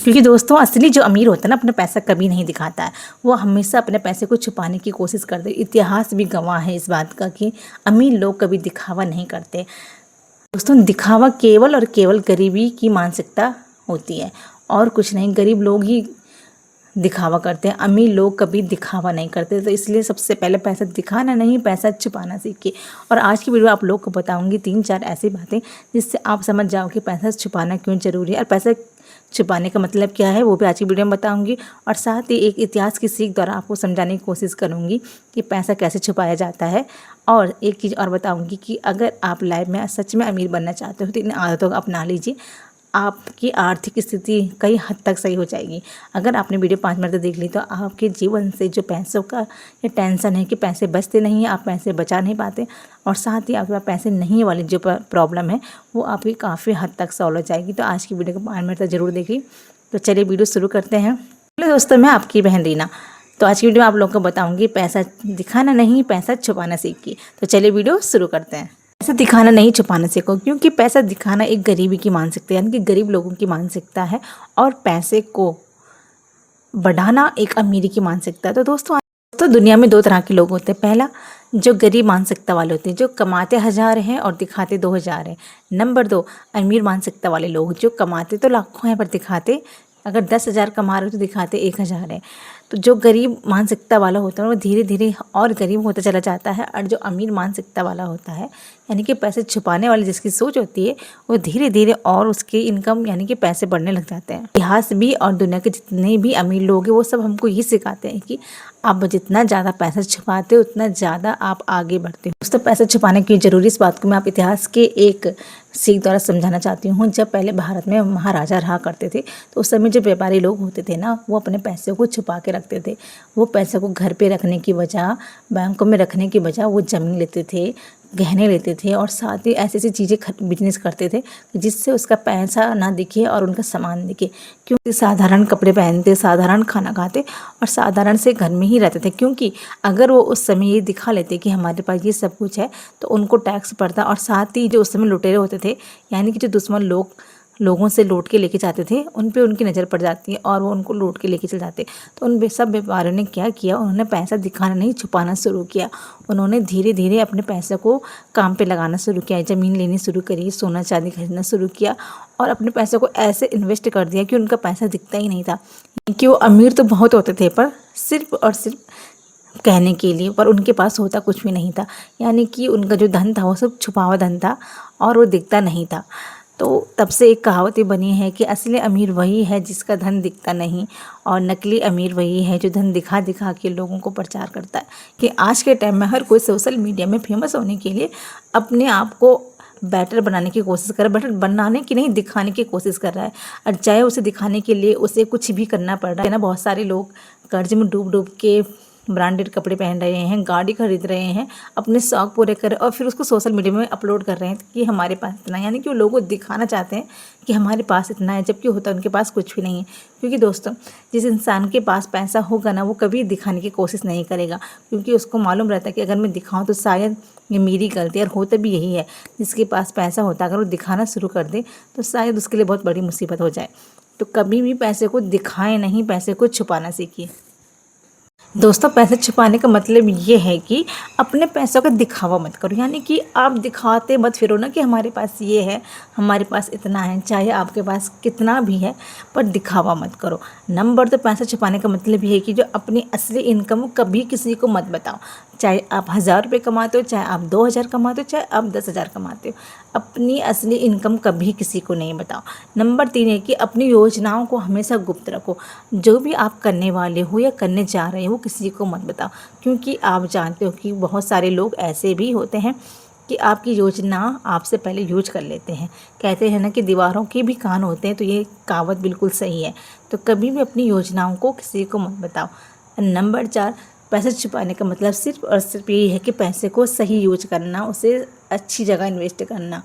क्योंकि दोस्तों असली जो अमीर होता है ना, अपना पैसा कभी नहीं दिखाता है। वो हमेशा अपने पैसे को छुपाने की कोशिश करते हैं। इतिहास भी गवाह है इस बात का कि अमीर लोग कभी दिखावा नहीं करते। दोस्तों दिखावा केवल और केवल गरीबी की मानसिकता होती है और कुछ नहीं। गरीब लोग ही दिखावा करते हैं, अमीर लोग कभी दिखावा नहीं करते। तो इसलिए सबसे पहले पैसा दिखाना नहीं, पैसा छुपाना सीखिए। और आज की वीडियो आप लोग को बताऊंगी 3-4 ऐसी बातें जिससे आप समझ जाओ कि पैसा छुपाना क्यों ज़रूरी है और पैसा छुपाने का मतलब क्या है, वो भी आज की वीडियो में बताऊंगी। और साथ ही एक इतिहास की सीख द्वारा आपको समझाने की कोशिश करूंगी कि पैसा कैसे छुपाया जाता है। और एक चीज़ और बताऊंगी कि अगर आप लाइफ में सच में अमीर बनना चाहते हो तो इन आदतों को अपना लीजिए, आपकी आर्थिक स्थिति कई हद तक सही हो जाएगी। अगर आपने वीडियो 5 मिनट तक देख ली तो आपके जीवन से जो पैसों का ये टेंशन है कि पैसे बचते नहीं हैं, आप पैसे बचा नहीं पाते, और साथ ही आपके पास पैसे नहीं वाली जो प्रॉब्लम है वो आपकी काफ़ी हद तक सॉल्व हो जाएगी। तो आज की वीडियो को 5 मिनट तक जरूर देखिए। तो चलिए वीडियो शुरू करते हैं। हेलो दोस्तों, मैं आपकी बहन रीना। तो आज की वीडियो में आप लोगों को बताऊँगी पैसा दिखाना नहीं, पैसा छुपाना सीखिए। तो चलिए वीडियो शुरू करते हैं। पैसा दिखाना नहीं, छुपाना सीखो, क्योंकि पैसा दिखाना एक गरीबी की मानसिकता यानी कि गरीब लोगों की मानसिकता है और पैसे को बढ़ाना एक अमीरी की मानसिकता है। तो दोस्तों दुनिया में 2 तरह के लोग होते हैं। पहला, जो गरीब मानसिकता वाले होते हैं, जो कमाते 1000 हैं और दिखाते 2000 हैं। नंबर 2, अमीर मानसिकता वाले लोग जो कमाते तो लाखों हैं पर दिखाते, अगर 10,000 कमा रहे हो तो दिखाते 1000 है। तो जो गरीब मानसिकता वाला होता है वो धीरे धीरे और गरीब होता चला जाता है, और जो अमीर मानसिकता वाला होता है यानी कि पैसे छुपाने वाली जिसकी सोच होती है वो धीरे धीरे और उसकी इनकम यानी कि पैसे बढ़ने लग जाते हैं। इतिहास भी और दुनिया के जितने भी अमीर लोग हैं वो सब हमको ये सिखाते हैं कि आप जितना ज़्यादा पैसा छुपाते हो उतना ज़्यादा आप आगे बढ़ते हो। दोस्तों पैसा छुपाने की जरूरी, इस बात को मैं आप इतिहास के एक सीख द्वारा समझाना चाहती हूँ। जब पहले भारत में महाराजा रहा करते थे तो उस समय जो व्यापारी लोग होते थे ना, वो अपने पैसे को छुपा के रखते थे। वो पैसे को घर पे रखने की बजाय, बैंकों में रखने की बजाय वो ज़मीन लेते थे, गहने लेते थे, और साथ ही ऐसी ऐसी चीज़ें बिजनेस करते थे जिससे उसका पैसा ना दिखे और उनका सामान दिखे। क्योंकि साधारण कपड़े पहनते, साधारण खाना खाते और साधारण से घर में ही रहते थे। क्योंकि अगर वो उस समय ये दिखा लेते कि हमारे पास ये सब कुछ है तो उनको टैक्स पड़ता, और साथ ही जो उस समय लुटेरे होते थे यानी कि जो दुश्मन लोगों से लूट के लेके जाते थे उन पे उनकी नज़र पड़ जाती है और वो उनको लूट के लेके चल जाते। तो उन सब व्यापारियों ने क्या किया, उन्होंने पैसा दिखाना नहीं, छुपाना शुरू किया। उन्होंने धीरे धीरे अपने पैसे को काम पे लगाना शुरू किया, ज़मीन लेनी शुरू करी, सोना चांदी खरीदना शुरू किया और अपने पैसे को ऐसे इन्वेस्ट कर दिया कि उनका पैसा दिखता ही नहीं था। कि वो अमीर तो बहुत होते थे पर सिर्फ और सिर्फ कहने के लिए, पर उनके पास होता कुछ भी नहीं था। यानी कि उनका जो धन था वो सब छुपा हुआ धन था और वो दिखता नहीं था। तो तब से एक कहावत ही बनी है कि असली अमीर वही है जिसका धन दिखता नहीं, और नकली अमीर वही है जो धन दिखा दिखा के लोगों को प्रचार करता है। कि आज के टाइम में हर कोई सोशल मीडिया में फेमस होने के लिए अपने आप को बेटर बनाने की कोशिश कर रहा है। बेटर बनाने की नहीं, दिखाने की कोशिश कर रहा है, और चाहे उसे दिखाने के लिए उसे कुछ भी करना पड़ रहा है ना। बहुत सारे लोग कर्ज में डूब डूब के ब्रांडेड कपड़े पहन रहे हैं, गाड़ी खरीद रहे हैं, अपने शौक पूरे कर, और फिर उसको सोशल मीडिया में अपलोड कर रहे हैं कि हमारे पास इतना, यानी कि वो लोगों को दिखाना चाहते हैं कि हमारे पास इतना है, जबकि होता है उनके पास कुछ भी नहीं है। क्योंकि दोस्तों जिस इंसान के पास पैसा होगा ना वो कभी दिखाने की कोशिश नहीं करेगा, क्योंकि उसको मालूम रहता है कि अगर मैं दिखाऊं तो शायद ये मेरी गलती है। और होता भी यही है, जिसके पास पैसा होता है अगर वो दिखाना शुरू कर दे तो शायद उसके लिए बहुत बड़ी मुसीबत हो जाए। तो कभी भी पैसे को दिखाएं नहीं, पैसे को छुपाना सीखिए। दोस्तों पैसे छुपाने का मतलब ये है कि अपने पैसों का दिखावा मत करो, यानी कि आप दिखाते मत फिरो ना कि हमारे पास ये है, हमारे पास इतना है। चाहे आपके पास कितना भी है पर दिखावा मत करो। नंबर 2, पैसा छुपाने का मतलब ये है कि जो अपनी असली इनकम कभी किसी को मत बताओ। चाहे आप 1000 रुपये कमाते हो, चाहे आप 2000 कमाते हो, चाहे आप 10,000 कमाते हो, अपनी असली इनकम कभी किसी को नहीं बताओ। नंबर 3 है कि अपनी योजनाओं को हमेशा गुप्त रखो। जो भी आप करने वाले हो या करने जा रहे हो किसी को मत बताओ, क्योंकि आप जानते हो कि बहुत सारे लोग ऐसे भी होते हैं कि आपकी योजना आपसे पहले यूज कर लेते हैं। कहते हैं ना कि दीवारों के भी कान होते हैं, तो ये कहावत बिल्कुल सही है। तो कभी भी अपनी योजनाओं को किसी को मत बताओ। नंबर 4, पैसे छुपाने का मतलब सिर्फ और सिर्फ यही है कि पैसे को सही यूज करना, उसे अच्छी जगह इन्वेस्ट करना,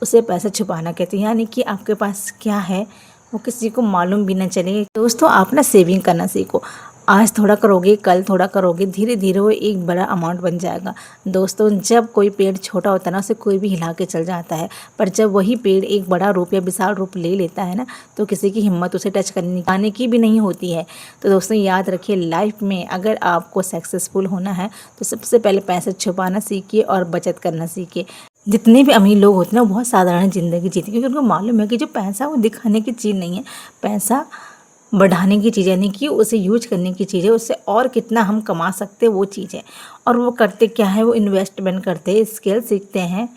उसे पैसा छुपाना कहते हैं। यानी कि आपके पास क्या है वो किसी को मालूम भी ना चले। दोस्तों आप ना सेविंग करना सीखो। आज थोड़ा करोगे, कल थोड़ा करोगे, धीरे धीरे वो एक बड़ा अमाउंट बन जाएगा। दोस्तों, जब कोई पेड़ छोटा होता है ना, उसे कोई भी हिला के चल जाता है, पर जब वही पेड़ एक बड़ा रूप या विशाल रूप ले लेता है ना, तो किसी की हिम्मत उसे टच करने आने की भी नहीं होती है। तो दोस्तों, याद रखिए, लाइफ में अगर आपको सक्सेसफुल होना है तो सबसे पहले पैसे छुपाना सीखिए और बचत करना सीखिए। जितने भी अमीर लोग होते हैं ना, वो बहुत साधारण ज़िंदगी जीते, क्योंकि उनको मालूम है कि जो पैसा वो दिखाने की चीज़ नहीं है, पैसा बढ़ाने की चीज़ है, यानी कि उसे यूज करने की चीज़ है, उससे और कितना हम कमा सकते हैं वो चीज़ है। और वो करते क्या है, वो इन्वेस्टमेंट करते हैं, स्किल सीखते हैं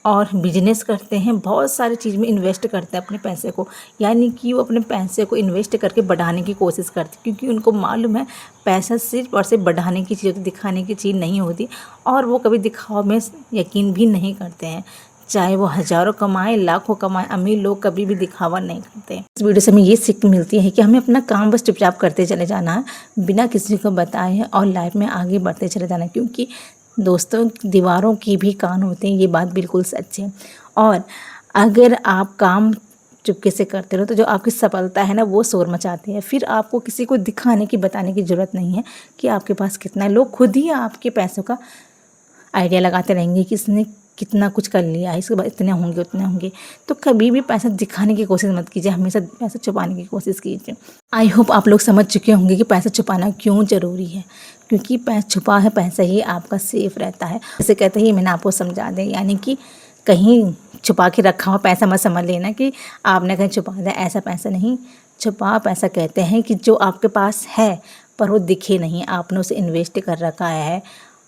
और बिजनेस करते हैं, बहुत सारी चीज़ में इन्वेस्ट करते हैं अपने पैसे को, यानी कि वो अपने पैसे को इन्वेस्ट करके बढ़ाने की कोशिश करते हैं, क्योंकि उनको मालूम है पैसा सिर्फ और सिर्फ बढ़ाने की चीज़ होती, दिखाने की चीज़ नहीं होती। और वो कभी दिखावा में यकीन भी नहीं करते हैं, चाहे वो हज़ारों कमाए, लाखों कमाए, अमीर लोग कभी भी दिखावा नहीं करते। इस वीडियो से हमें ये सीख मिलती है कि हमें अपना काम बस चुपचाप करते चले जाना है, बिना किसी को बताए, और लाइफ में आगे बढ़ते चले जाना है, क्योंकि दोस्तों, दीवारों की भी कान होते हैं, ये बात बिल्कुल सच है। और अगर आप काम चुपके से करते रहो तो जो आपकी सफलता है ना, वो शोर मचाती है, फिर आपको किसी को दिखाने की, बताने की ज़रूरत नहीं है कि आपके पास कितना है। लोग खुद ही आपके पैसों का आइडिया लगाते रहेंगे कि इसने कितना कुछ कर लिया है, इसके बाद इतने होंगे उतने होंगे। तो कभी भी पैसा दिखाने की कोशिश मत कीजिए, हमेशा पैसा छुपाने की कोशिश कीजिए। आई होप आप लोग समझ चुके होंगे कि पैसा छुपाना क्यों ज़रूरी है, क्योंकि पैसा छुपा है, पैसा ही आपका सेफ रहता है। जैसे कहते हैं, मैंने आपको समझा दें, यानी कि कहीं छुपा के रखा हुआ पैसा मत समझ लेना कि आपने कहीं छुपा दिया, ऐसा पैसा नहीं। छुपा पैसा कहते हैं कि जो आपके पास है पर वो दिखे नहीं, आपने उसे इन्वेस्ट कर रखा है,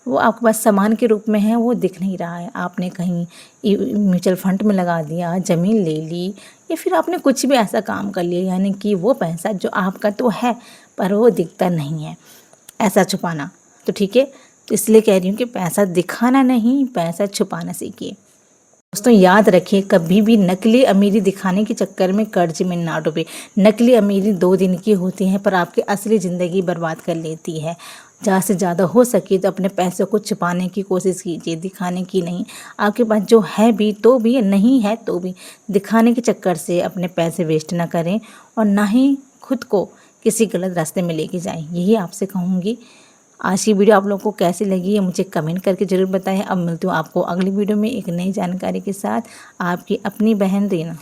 वो आपके पास सामान के रूप में है, वो दिख नहीं रहा है। आपने कहीं म्यूचुअल फंड में लगा दिया, ज़मीन ले ली, या फिर आपने कुछ भी ऐसा काम कर लिया, यानी कि वो पैसा जो आपका तो है पर वो दिखता नहीं है, ऐसा छुपाना। तो ठीक है, तो इसलिए कह रही हूँ कि पैसा दिखाना नहीं, पैसा छुपाना सीखिए। दोस्तों, याद रखिए, कभी भी नकली अमीरी दिखाने के चक्कर में कर्ज में ना डूबे। नकली अमीरी 2 दिन की होती है, पर आपकी असली ज़िंदगी बर्बाद कर लेती है। ज़्यादा से ज़्यादा हो सके तो अपने पैसों को छुपाने की कोशिश कीजिए, दिखाने की नहीं। आपके पास जो है भी तो भी, नहीं है तो भी, दिखाने के चक्कर से अपने पैसे वेस्ट ना करें और ना ही खुद को किसी गलत रास्ते में लेके जाएं। यही आपसे कहूँगी। आज की वीडियो आप लोगों को कैसी लगी है मुझे कमेंट करके ज़रूर बताएं। अब मिलती हूँ आपको अगली वीडियो में एक नई जानकारी के साथ। आपकी अपनी बहन रीना।